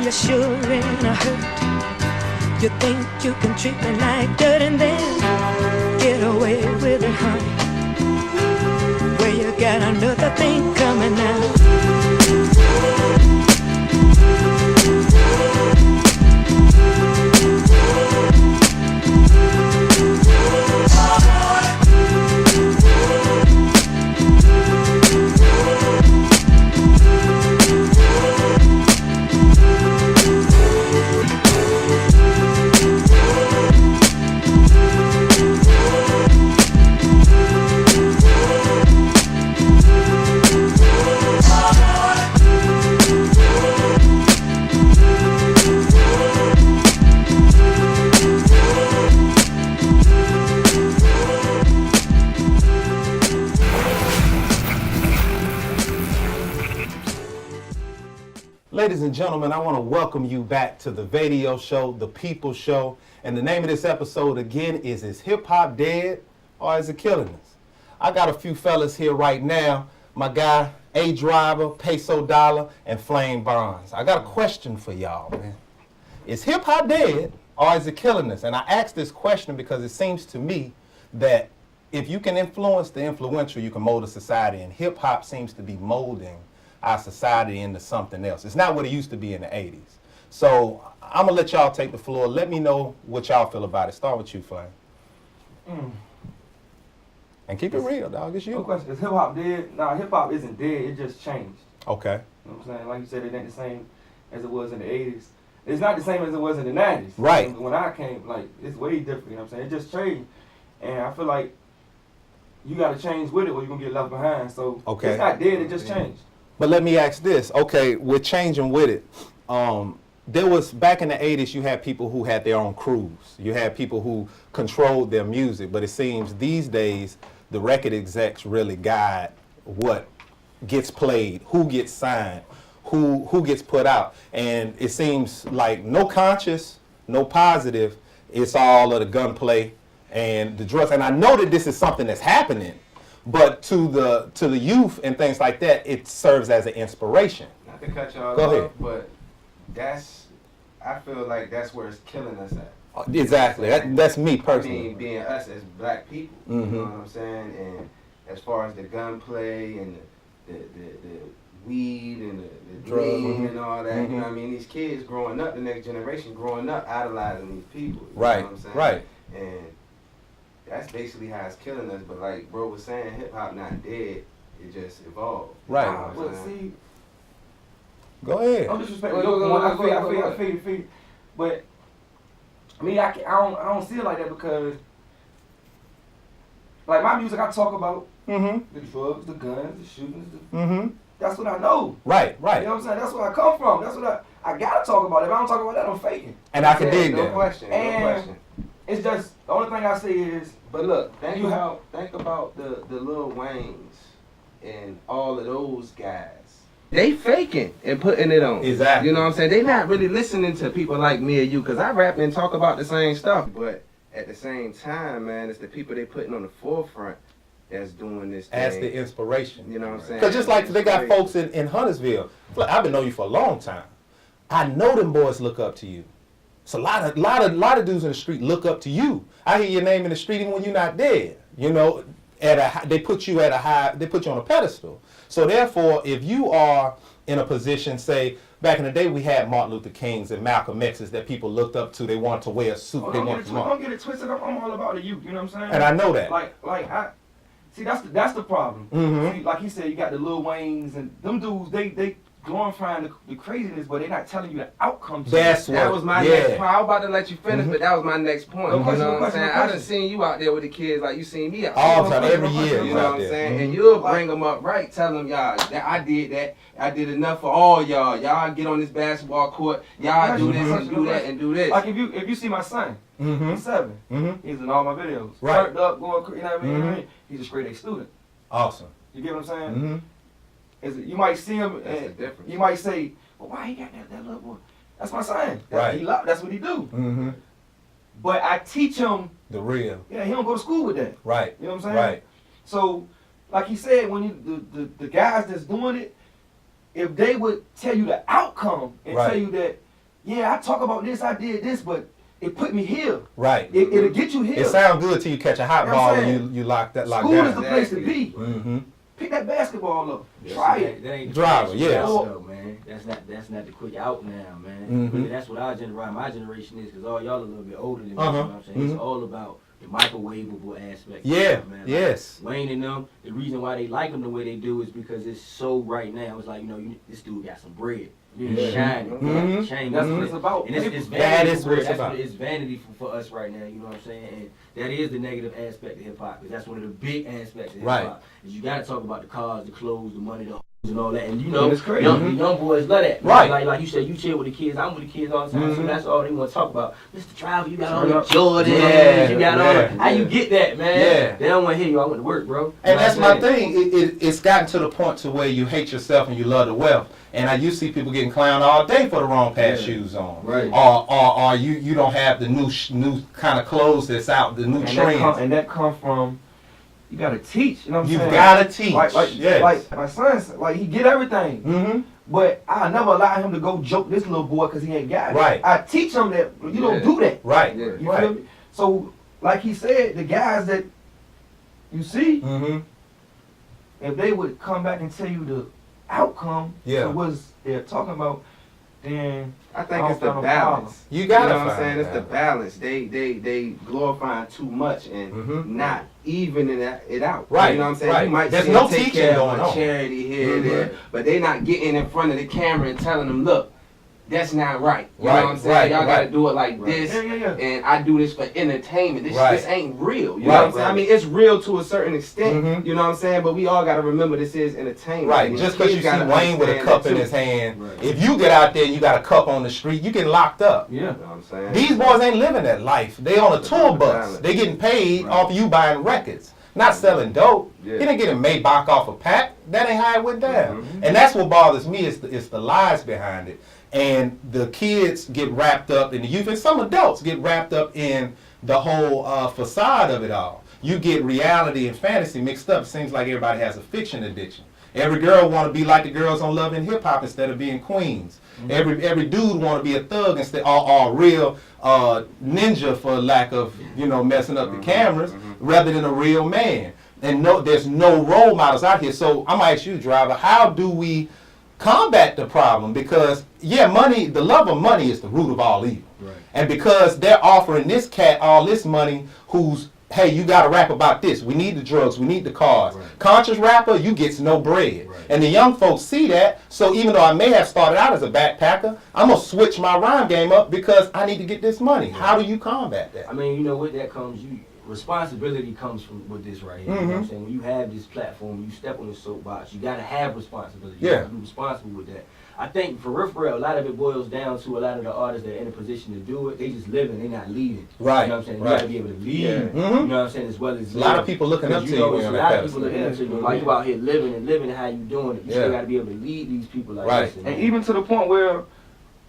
you're sure in a hurt. You think you can treat me like dirt and then get away with it, honey. Well, you got another thing coming out. Ladies and gentlemen, I want to welcome you back to the Vadio show, the People Show. And the name of this episode again is Hip Hop Dead or Is It Killing Us? I got a few fellas here right now. My guy, A Driver, Peso Dolla, and Flame Bonds. I got a question for y'all, man. Is hip hop dead or is it killing us? And I ask this question because it seems to me that if you can influence the influential, you can mold a society. And hip hop seems to be molding our society into something else. It's not what it used to be in the 80s. So I'm going to let y'all take the floor. Let me know what y'all feel about it. Start with you, Flame. And keep it real, dog. It's you. No question. Is hip hop dead? Nah, hip hop isn't dead. It just changed. Okay. You know what I'm saying? Like you said, it ain't the same as it was in the 80s. It's not the same as it was in the 90s. Right. When I came, like, it's way different. You know what I'm saying? It just changed. And I feel like you got to change with it or you're going to get left behind. So okay. It's not dead. It just changed. But let me ask this. Okay, we're changing with it. There was, back in the 80s, you had people who had their own crews. You had people who controlled their music. But it seems these days, the record execs really guide what gets played, who gets signed, who gets put out. And it seems like no conscious, no positive. It's all of the gunplay and the drugs. And I know that this is something that's happening. But to the youth and things like that, it serves as an inspiration. Not to cut y'all Go off, ahead. but I feel like that's where it's killing us at. Exactly. That's me personally. I mean, being us as black people, you know what I'm saying? And as far as the gunplay and the weed and the dream and all that, you know what I mean? These kids growing up, the next generation growing up, idolizing these people. You right. know what I'm saying? Right. And that's basically how it's killing us. But like bro was saying, hip hop not dead. It just evolved. Right. You know what I'm Well, saying? see, Go ahead. I'm disrespecting your point. I feel you. But me, I don't see it like that because, like my music, I talk about the drugs, the guns, the shootings. That's what I know. Right. You know what I'm saying? That's where I come from. That's what I gotta talk about. If I don't talk about that, I'm faking. And I can dig no that. question. No question. It's just the only thing I say is, But look, think about the Lil Waynes and all of those guys. They faking and putting it on. Exactly. You know what I'm saying? They not really listening to people like me or you, because I rap and talk about the same stuff. But at the same time, man, it's the people they putting on the forefront that's doing this thing. As the inspiration. You know what I'm saying? Because just like they got folks in Huntersville. I've been knowing you for a long time. I know them boys look up to you. It's a lot of dudes in the street look up to you. I hear your name in the street even when you're not there. You know, they put you on a pedestal. So therefore, if you are in a position, say back in the day, we had Martin Luther Kings and Malcolm X's that people looked up to. They wanted to wear a suit. Don't get it twisted. I'm all about the youth. You know what I'm saying? And I know that. See, that's the problem. See, like he said, you got the Lil Waynes and them dudes. They glorifying the craziness, but they're not telling you the outcomes. That was my next point. I was about to let you finish, but that was my next point. No you question, know what I'm saying? I done question. seen you out there with the kids like you seen me out there. All the time, every year. You know what I'm saying? And you'll bring them up right, tell them, y'all, that I did that. I did enough for all y'all. Y'all get on this basketball court. Y'all do this and do that and do this. Like if you see my son, he's 7. He's in all my videos. Right. Turned up, going, you know what I mean? He's a straight A student. Awesome. You get what I'm saying? You might see him and you might say, well, why he got that little boy? That's my son. That's what he do. But I teach him the real. Yeah, he don't go to school with that. Right. You know what I'm saying? Right. So, like he said, when the guys that's doing it, if they would tell you the outcome and tell you that yeah, I talk about this, I did this, but it put me here. Right. It'll get you here. It sounds good till you catch a hot You know what ball I'm and saying? you lock School down. is the place to be. Mm-hmm. Pick that basketball up. Try it. That ain't the Driver, fast yes. route, though, man. That's not the quick out now, man. Really, that's what my generation is, because all y'all a little bit older than me. You know what I'm saying? It's all about the microwavable aspect. Yeah. Man. Like, Yes. Wayne and them, the reason why they like them the way they do is because it's so right now. It's like, this dude got some bread. It's shining. Shame. That's what it's about. And it's vanity. That is what it's that's about. What it's vanity for us right now. You know what I'm saying? And that is the negative aspect of hip hop, because that's one of the big aspects of hip hop. Right. Is you got to talk about the cars, the clothes, the money, the hoes, and all that. And you know, And it's crazy. young boys love that. Right. Like you said, you chill with the kids. I'm with the kids all the time. So that's all they want to talk about. Mr. Travel, you got all the Jordans. Yeah, You got all yeah. the, how you get that, man? Yeah. They don't want to hear you. I went to work, bro. And that's my thing. It's gotten to the point to where you hate yourself and you love the wealth. And you see people getting clowned all day for the wrong pair of shoes on. Right. Or you don't have the new kind of clothes that's out, the new trends. And that come from, you gotta teach. You know what I'm You've saying? got to teach. Yes. Like my son, like he get everything. Mm-hmm. But I never allow him to go joke this little boy because he ain't got it. Right. I teach him that you don't do that. Right. Yeah. You feel me? So, like he said, the guys that you see, Mm-hmm. if they would come back and tell you the outcome to what they're talking about, then I think I it's don't the find no problem. balance. You gotta know what I'm find saying? It's the balance. balance. They glorifying too much and not evening it out. Right, You know what I'm saying? right. You might There's see no them take teaching care going of on. a charity here, there, but they not getting in front of the camera and telling them, look, that's not right. You know what I'm saying? Right, Y'all right. gotta do it like this. Yeah. And I do this for entertainment. This Right. this ain't real. You know Right, what I'm saying? I mean, it's real to a certain extent. Mhm. You know what I'm saying? But we all gotta remember this is entertainment. Right, And just because you kids see gotta Wayne with a understand cup that in too. his hand, Right. if you get out there and you got a cup on the street, you get locked up. Yeah. You know what I'm saying? These boys ain't living that life. They on a tour bus. Balance. They getting paid Right. off you buying records, not selling dope. Yeah. He didn't get a Maybach off a pack. That ain't how it went down. Mhm. And that's what bothers me is the lies behind it. And the kids get wrapped up in the youth, and some adults get wrapped up in the whole facade of it all. You get reality and fantasy mixed up. It seems like everybody has a fiction addiction. Every girl want to be like the girls on Love and Hip Hop instead of being queens. Every dude want to be a thug instead, or a real ninja, for lack of messing up the cameras, rather than a real man. And there's no role models out here. So I'm gonna ask you, driver, how do we combat the problem? Because money, the love of money is the root of all evil. Right. And because they're offering this cat all this money, who's, hey, you got to rap about this. We need the drugs. We need the cars. Right. Conscious rapper, you gets no bread. Right. And the young folks see that. So even though I may have started out as a backpacker, I'm going to switch my rhyme game up because I need to get this money. How do you combat that? I mean, with that comes responsibility comes from with this right here. You know what I'm saying? When you have this platform, you step on the soapbox, you gotta have responsibility. You Yeah. gotta be responsible with that. I think for real, a lot of it boils down to a lot of the artists that are in a position to do it. They just living, they not leading. Right, You know what I'm saying? right. You gotta be able to lead. Yeah. You know what I'm saying? As well as A lot of people looking up to you when it's you're a on lot that of people pedestal. looking up to you. Like you out here living how you doing it. You Yeah. still gotta be able to lead these people like Right. this. And even to the point where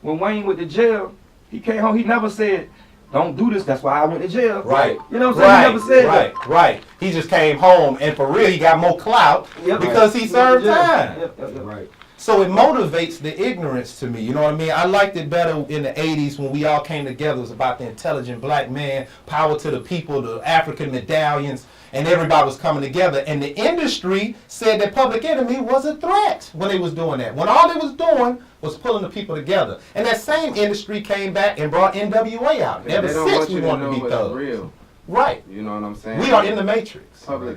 when Wayne went to jail, he came home, he never said, don't do this, that's why I went to jail. Right. You know what I'm saying? He never said that. Right. He just came home, and for real, he got more clout Yep. because he served time. Yep. Right. So it motivates the ignorance to me. You know what I mean? I liked it better in the 80s when we all came together. It was about the intelligent black man, power to the people, the African medallions, and everybody was coming together. And the industry said that Public Enemy was a threat when they was doing that. When all they was doing was pulling the people together. And that same industry came back and brought NWA out. They Ever don't since want we you to wanted know to be what's thugs. real. Right. You know what I'm saying? We are in the matrix.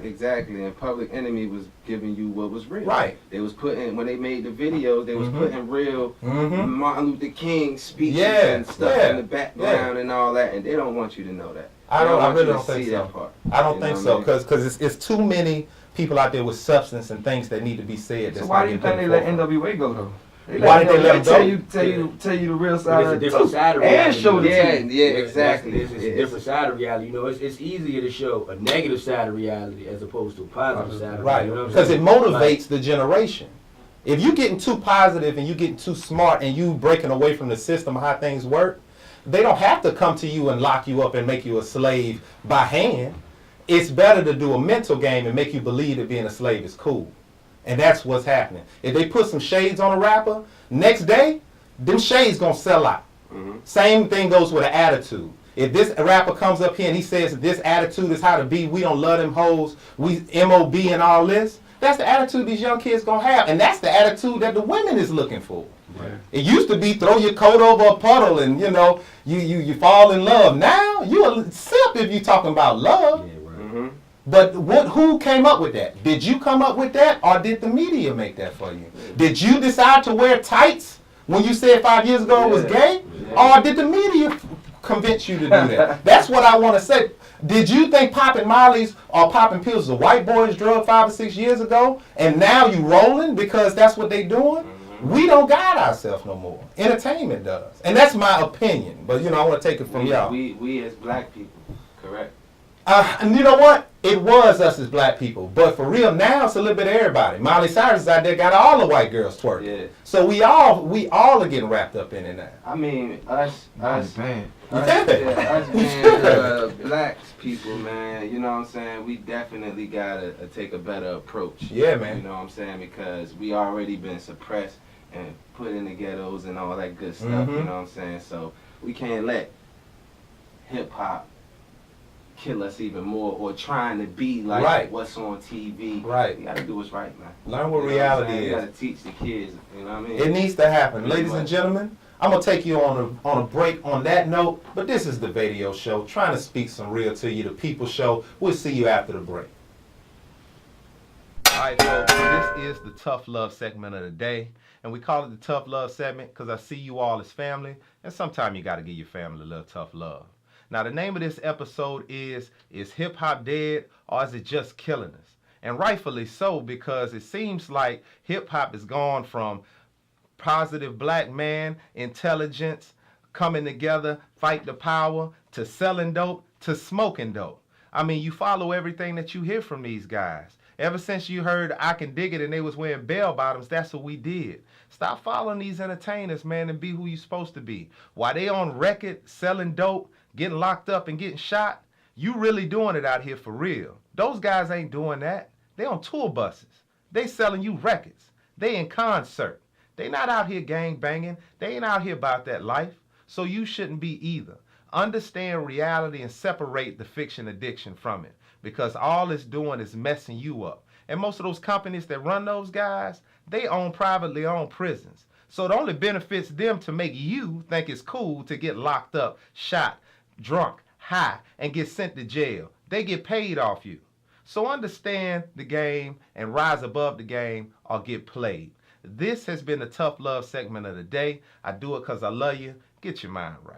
Exactly, and Public Enemy was giving you what was real. Right. They was putting, when they made the videos, they was putting real Mhm. Martin Luther King speeches Yeah, and stuff yeah, in the background and all that, and they don't want you to know that. I They don't- I want really you to don't think see so. that part. I don't You think know so, what I mean? because it's too many people out there with substance and things that need to be said. So that's why not do you getting think put they in let the NWA go though? Why did they let him go? Tell you the real side It's a of it different too. side of And reality. show the Yeah, truth. yeah, exactly. It's a different side of reality. It's easier to show a negative side of reality as opposed to a positive side of Right, reality. You know what I'm because it saying? motivates the generation. If you getting too positive and you getting too smart and you breaking away from the system of how things work, they don't have to come to you and lock you up and make you a slave by hand. It's better to do a mental game and make you believe that being a slave is cool. And that's what's happening. If they put some shades on a rapper, next day, them shades gonna sell out. Same thing goes with an attitude. If this rapper comes up here and he says this attitude is how to be, we don't love them hoes, we MOB and all this, that's the attitude these young kids gonna have, and that's the attitude that the women is looking for. Right. It used to be throw your coat over a puddle and you fall in love. Now you a simp if you talking about love. Yeah, right. But who came up with that? Did you come up with that, or did the media make that for you? Did you decide to wear tights when you said 5 years ago it was gay, or did the media convince you to do that? That's what I want to say. Did you think popping mollies or popping pills was a white boy's drug 5 or 6 years ago, and now you rolling because that's what they doing? We don't guide ourselves no more. Entertainment does, and that's my opinion. But I want to take it from y'all. We as black people, correct? And you know what? It was us as black people, but for real now it's a little bit of everybody. Miley Cyrus out there got all the white girls twerking. Yeah. So we all are getting wrapped up in it now. I mean, us being black people, man. You know what I'm saying? We definitely gotta take a better approach. Yeah, man. You know what I'm saying? Because we already been suppressed and put in the ghettos and all that good stuff. You know what I'm saying? So we can't let hip hop kill us even more, or trying to be like what's on TV. Right. We gotta do what's right, man. Learn what reality is. You gotta teach the kids. You know what I mean? It needs to happen, ladies and gentlemen. I'm gonna take you on a break on that note, but this is the Vadio Show, trying to speak some real to you, the People Show. We'll see you after the break. All right, folks, this is the Tough Love segment of the day, and we call it the Tough Love segment because I see you all as family, and sometimes you gotta give your family a little tough love. Now, the name of this episode is hip hop dead, or is it just killing us? And rightfully so, because it seems like hip hop has gone from positive black man, intelligence, coming together, fight the power, to selling dope, to smoking dope. I mean, you follow everything that you hear from these guys. Ever since you heard I Can Dig It and they was wearing bell bottoms, that's what we did. Stop following these entertainers, man, and be who you supposed to be. While they on record selling dope, getting locked up and getting shot, you really doing it out here for real. Those guys ain't doing that. They on tour buses. They selling you records. They in concert. They not out here gang banging. They ain't out here about that life. So you shouldn't be either. Understand reality and separate the fiction addiction from it, because all it's doing is messing you up. And most of those companies that run those guys, they own privately owned prisons. So it only benefits them to make you think it's cool to get locked up, shot, drunk, high, and get sent to jail. They get paid off you. So understand the game and rise above the game, or get played. This has been the Tough Love segment of the day. I do it because I love you. Get your mind right.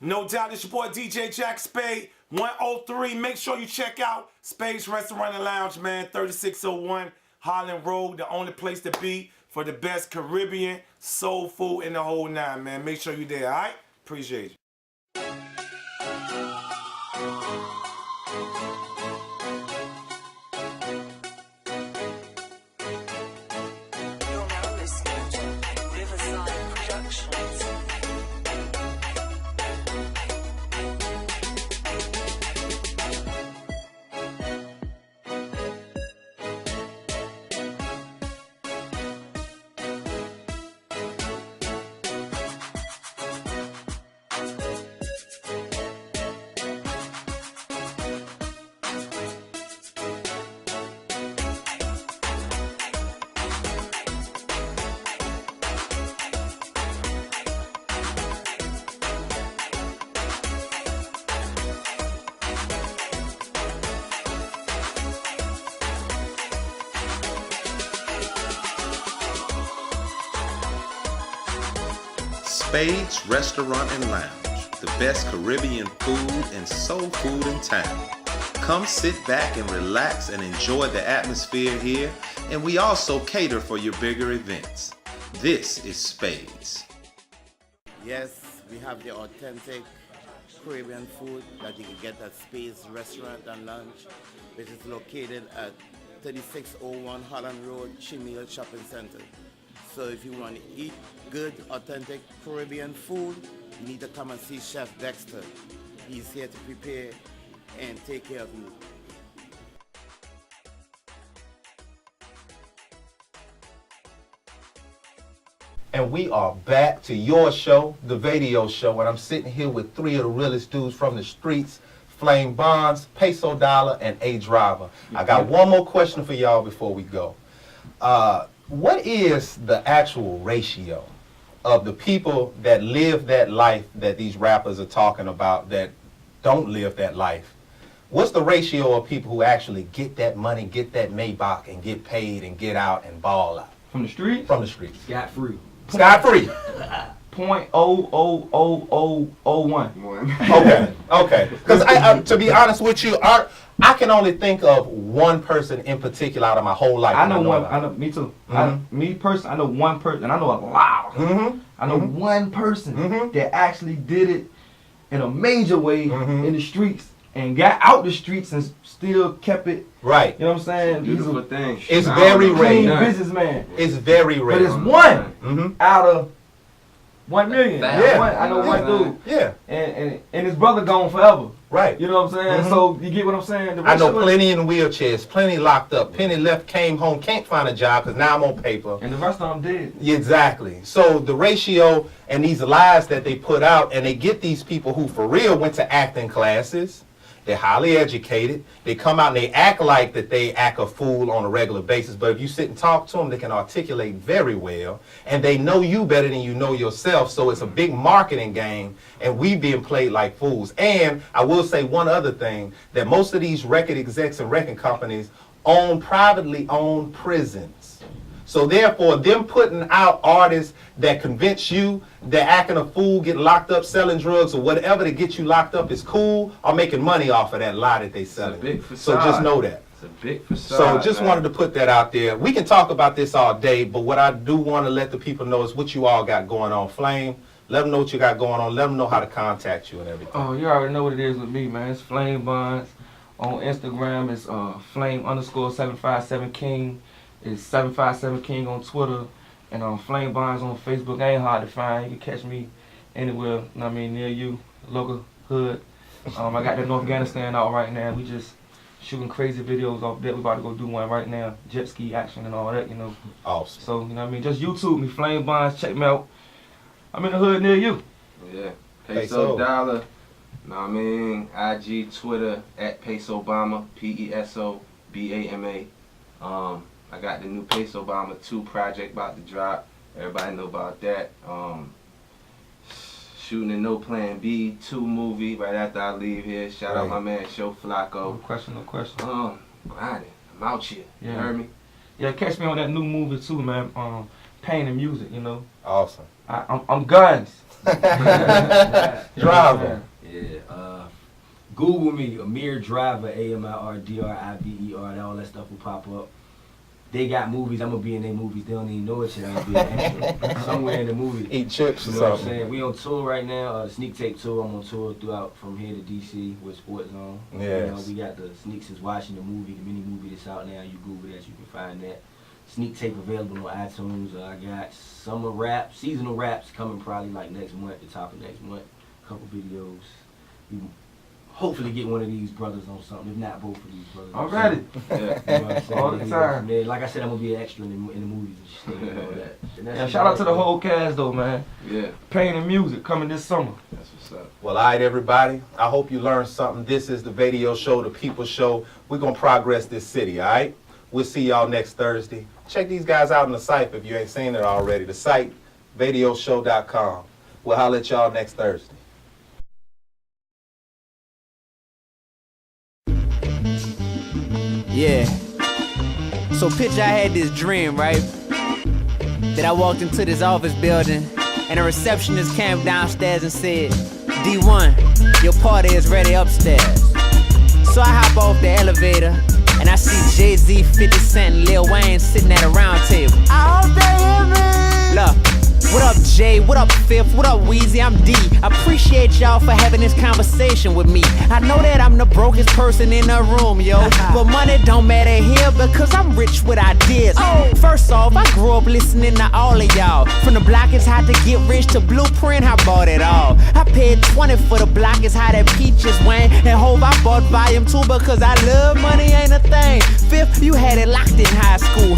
No doubt, it's your boy DJ Jack Spade, 103. Make sure you check out Spade's Restaurant and Lounge, man, 3601 Holland Road, the only place to be for the best Caribbean soul food in the whole nine, man. Make sure you're there, all right? Appreciate you. Spade's Restaurant and Lounge, the best Caribbean food and soul food in town. Come sit back and relax and enjoy the atmosphere here, and we also cater for your bigger events. This is Spades. Yes, we have the authentic Caribbean food that you can get at Spades Restaurant and Lounge, which is located at 3601 Holland Road, Chimil Shopping Center. So if you want to eat good, authentic Caribbean food, you need to come and see Chef Dexter. He's here to prepare and take care of you. and we are back to your show, The Vadio Show, and I'm sitting here with three of the realest dudes from the streets, Flame Bonds, Peso Dolla, and A Driver. I got one more question for y'all before we go. What is the actual ratio of the people that live that life that these rappers are talking about that don't live that life? What's the ratio of people who actually get that money, get that Maybach, and get paid and get out and ball out? From the streets? From the streets. Scot-free. Scot-free. 0.00001. Okay. Because to be honest with you, I can only think of one person in particular out of my whole life. I know one. I know. Me too. Me personally, I know one person, and I know a lot. I know one person that actually did it in a major way in the streets and got out the streets and still kept it. Right. You know what I'm saying? Beautiful thing. It's very rare. Businessman. It's very rare. But it's one out of 1 million. Yeah. I know one dude. Yeah. And his brother gone forever. Right. You know what I'm saying? So you get what I'm saying? I know plenty in wheelchairs, plenty locked up. Plenty left, came home, can't find a job because now I'm on paper. And the rest of them dead. Exactly. So the ratio and these lies that they put out, and they get these people who for real went to acting classes. They're highly educated. They come out and they act like that they act a fool on a regular basis. But if you sit and talk to them, they can articulate very well. And they know you better than you know yourself. So it's a big marketing game. And we being played like fools. And I will say one other thing, that most of these record execs and record companies own privately owned prisons. So therefore, them putting out artists that convince you that acting a fool, get locked up selling drugs or whatever to get you locked up is cool, are making money off of that lie that they selling. So just know that. It's a big facade. So just wanted to put that out there. We can talk about this all day, but what I do want to let the people know is what you all got going on. Flame, let them know what you got going on. Let them know how to contact you and everything. Oh, you already know what it is with me, man. It's Flame Bonds. On Instagram, it's flame_757king. It's 757king on Twitter. And Flame Bonds on Facebook. Ain't hard to find. You can catch me anywhere, you know what I mean, near you, local hood. I got the North Afghanistan out right now. We just shooting crazy videos off there. We about to go do one right now. Jet ski action and all that, you know. Awesome. So, you know what I mean? Just YouTube me, Flame Bonds. Check me out. I'm in the hood near you. Yeah. Peso Dolla. Know what I mean? IG, Twitter, @PesoBama, PesoBama. I got the new Peso Obama 2 project about to drop. Everybody know about that. Shooting a No Plan B 2 movie right after I leave here. Shout out my man Show Flacco. No question. Grinding. I'm out here. You heard me? Yeah, catch me on that new movie too, man. Pain and Music, you know. Awesome. I'm guns. Driver. Yeah. Google me, Amir Driver, AMIRDRIVER. All that stuff will pop up. They got movies. I'm gonna be in their movies. They don't even know it yet. I'm gonna be somewhere in the movie. Eat chips or you know what I'm something. saying? We on tour right now. The Sneak Tape tour. I'm on tour throughout from here to DC with Sports Zone. Yes. You know, we got the Sneaks is watching the movie, the mini movie that's out now. You Google that, you can find that. Sneak Tape available on iTunes. I got summer rap, seasonal raps coming probably like next month, the top of next month. Couple videos. We hopefully get one of these brothers on something, if not both of these brothers. I'm ready. Yeah. You know what I'm saying? All the time. Yeah, like I said, I'm going to be an extra in the movies and shit and all that. And Yeah, shout out to the whole cast though, man. Yeah. Pain and Music coming this summer. That's what's up. Well, all right, everybody. I hope you learned something. This is the Vadio Show, the People Show. We're going to progress this city, all right? We'll see y'all next Thursday. Check these guys out on the site if you ain't seen it already. The site, VadioShow.com. We'll holler at y'all next Thursday. Yeah. So picture I had this dream, right? That I walked into this office building and a receptionist came downstairs and said, D1, your party is ready upstairs. So I hop off the elevator and I see Jay-Z, 50 Cent, and Lil Wayne sitting at a round table. I hope they hear me. Look. What up, Jay? What up, Fifth? What up, Weezy? I'm D. Appreciate y'all for having this conversation with me. I know that I'm the brokest person in the room, yo. But money don't matter here because I'm rich with ideas. First off, I grew up listening to all of y'all. From the block is how to get rich to Blueprint, I bought it all. I paid 20 for the block is how that Peaches went. And Hove, I bought volume 2 because I love money ain't a thing. Fifth, you had it locked in high school.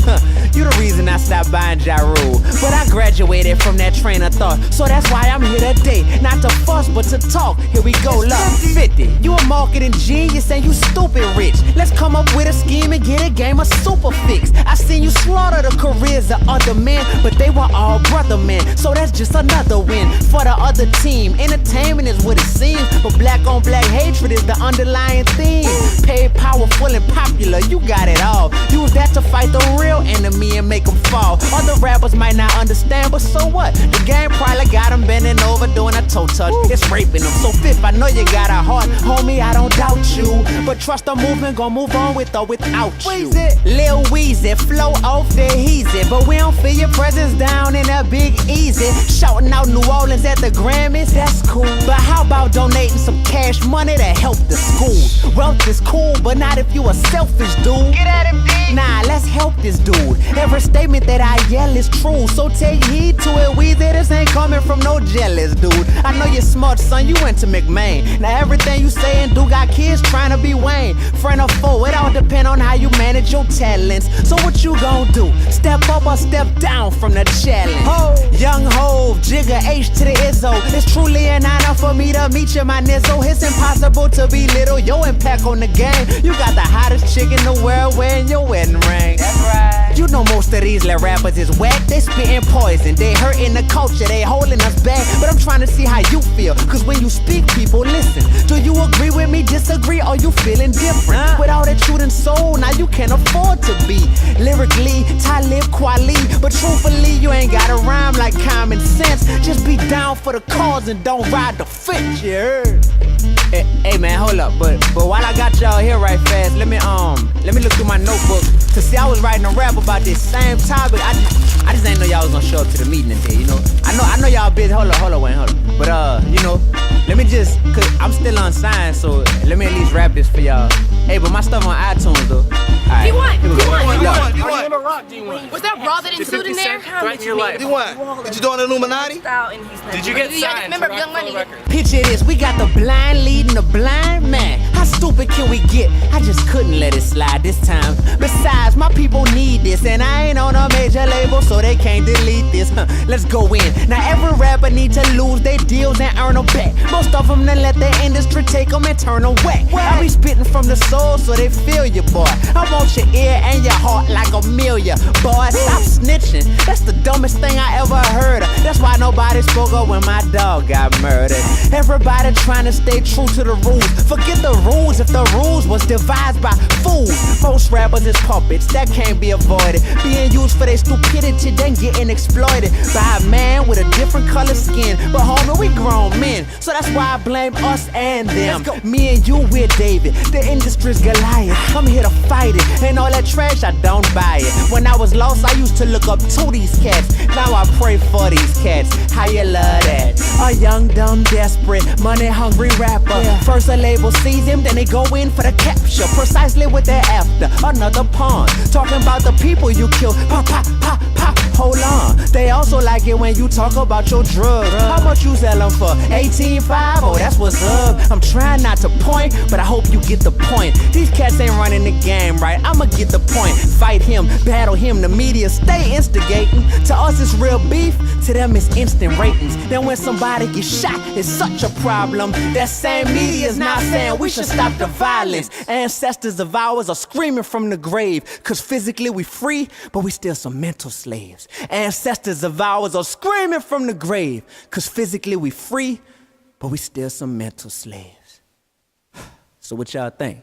You the reason I stopped buying Ja Rule. But I graduated deviated from that train of thought. So that's why I'm here today, not to fuss but to talk. Here we go, look. 50, you a marketing genius and you stupid rich. Let's come up with a scheme and get a game of super fix. I seen you slaughter the careers of other men, but they were all brother men. So that's just another win for the other team. Entertainment is what it seems, but black on black hatred is the underlying theme. Paid, powerful, and popular, you got it all. Use that to fight the real enemy and make them fall. Other rappers might not understand, but so what? The game probably got them bending over doing a toe touch. It's raping them. So fifth, I know you got a heart, homie, I don't doubt you. But trust the movement, gon' move on with or without you. Lil Weezy, flow off the heezy, but we don't feel your presence down in that Big Easy. Shouting out New Orleans at the Grammys, that's cool. But how about donating some cash money to help the school? Wealth is cool, but not if you a selfish dude. Get at him, D. Nah, let's help this dude. Every statement that I yell is true, so take heed to it, Weezy. This ain't coming from no jealous dude. I know you're smart, son, you went to McMain. Now everything you say and do got kids trying to be Wayne. Friend or foe, it all depend on how you manage your talents. So what you gon' do? Step up or step down from the challenge? Young Hove, Jigga, H to the Izzo. It's truly an honor for me to meet you, my nizzo. It's impossible to belittle your impact on the game. You got the hottest chick in the world wearing your wedding ring. That's right. You know most of these little rappers is whack. They spitting poison, they hurting the culture, they holding us back. But I'm trying to see how you feel, cause when you speak, people listen. Do you agree with me, disagree, or you feeling different? With all that truth and soul, now you can't afford to be lyrically Talib Kweli, but truthfully, you ain't got a rhyme like common sense. Just be down for the cause and don't ride the fence, you heard? Hey man, hold up, but while I got y'all here right fast, let me look through my notebook to see. I was writing a rap about this same topic. I just ain't know y'all was gonna show up to the meeting today, you know. I know y'all busy. Hold up. But you know, let me just, cause I'm still unsigned, so let me at least rap this for y'all. Hey, but my stuff on iTunes though. D1. Was that raw that included in there? D1. Did you join the Illuminati? Did you get signed? Remember Young Money? Picture this, we got the blind leading the blind man. How stupid can we get? I just couldn't let it slide this time. Besides, my people need this, and I ain't on a major label, so they can't delete this. Let's go in. Now every rapper need to lose their deals and earn them back. Most of them then let the industry take them and turn them whack. I be spitting from the soul so they feel you, boy. I want your ear and your heart like Amelia. Boy, stop snitching. That's the dumbest thing I ever heard of. That's why nobody spoke up when my dog got murdered. Everybody trying to stay true to the rules. Forget the rules if the rules was devised by fools. Most rappers is puppets that can't be avoided. Being used for their stupidity, then getting exploited by a man with a different color skin. But homie, we grown men, so that's why I blame us and them. Me and you, we're David. The industry's Goliath. I'm here to fight it. And all that trash, I don't buy it. When I was lost, I used to look up to these cats. Now I pray for these cats. How you love that? A young, dumb, desperate, money-hungry rapper. First a label sees him, then they go in for the capture. Precisely what they're after. Another pawn. Talking about the people you kill. Pop, pop, pop, pop. Hold on. They also like it when you talk about your drugs. How much you sell them for? 18.5? Oh, that's what's up. I'm trying not to point, but I hope you get the point. These cats ain't running the game right. I'ma get the point. Fight him, battle him. The media stay instigating. To us it's real beef, to them it's instant ratings. Then when somebody gets shot, it's such a problem. That same media is now saying we should stop the violence. Ancestors of ours are screaming from the grave, cause physically we free, but we still some mental slaves. Ancestors of ours are screaming from the grave, cause physically we free, but we still some mental slaves. So what y'all think?